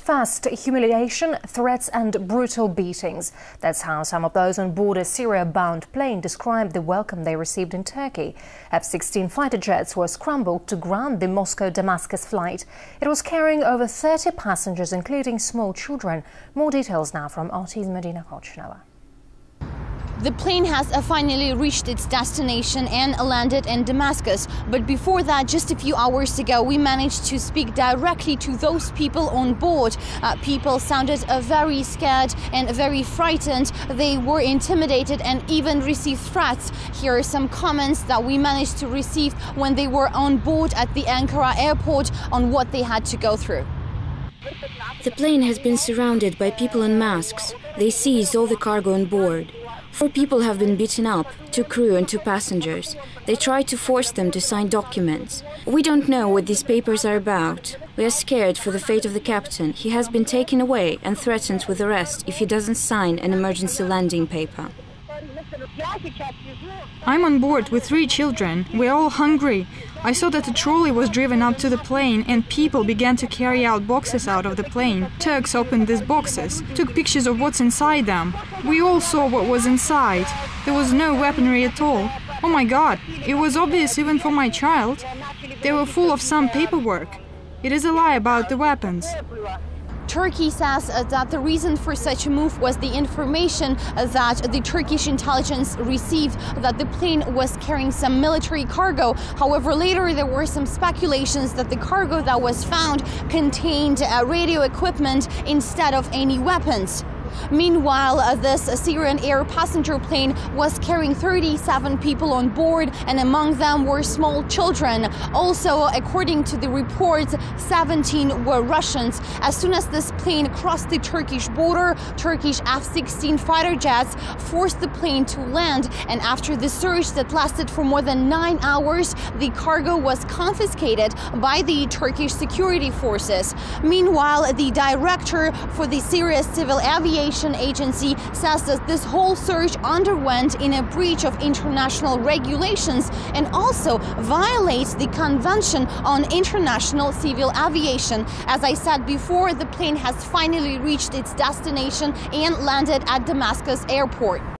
First, humiliation, threats and brutal beatings. That's how some of those on board a Syria-bound plane described the welcome they received in Turkey. F-16 fighter jets were scrambled to ground the Moscow-Damascus flight. It was carrying over 30 passengers, including small children. More details now from RT's Medina Kochnova. The plane has finally reached its destination and landed in Damascus. But before that, just a few hours ago, we managed to speak directly to those people on board. People sounded very scared and very frightened. They were intimidated and even received threats. Here are some comments that we managed to receive when they were on board at the Ankara airport on what they had to go through. The plane has been surrounded by people in masks. They seized all the cargo on board. 4 people have been beaten up, 2 crew and 2 passengers. They tried to force them to sign documents. We don't know what these papers are about. We are scared for the fate of the captain. He has been taken away and threatened with arrest if he doesn't sign an emergency landing paper. I'm on board with 3 children. We're all hungry. I saw that a trolley was driven up to the plane and people began to carry out boxes out of the plane. Turks opened these boxes, took pictures of what's inside them. We all saw what was inside. There was no weaponry at all. Oh my God, it was obvious even for my child. They were full of some paperwork. It is a lie about the weapons. Turkey says that the reason for such a move was the information that the Turkish intelligence received that the plane was carrying some military cargo. However, later there were some speculations that the cargo that was found contained radio equipment instead of any weapons. Meanwhile, this Syrian air passenger plane was carrying 37 people on board, and among them were small children. Also, according to the reports, 17 were Russians. As soon as this plane crossed the Turkish border, Turkish F-16 fighter jets forced the plane to land, and after the search that lasted for more than 9 hours, the cargo was confiscated by the Turkish security forces. Meanwhile, the director for the Syria Civil Aviation Agency says that this whole search underwent in a breach of international regulations and also violates the Convention on International Civil Aviation. As I said before, the plane has finally reached its destination and landed at Damascus airport.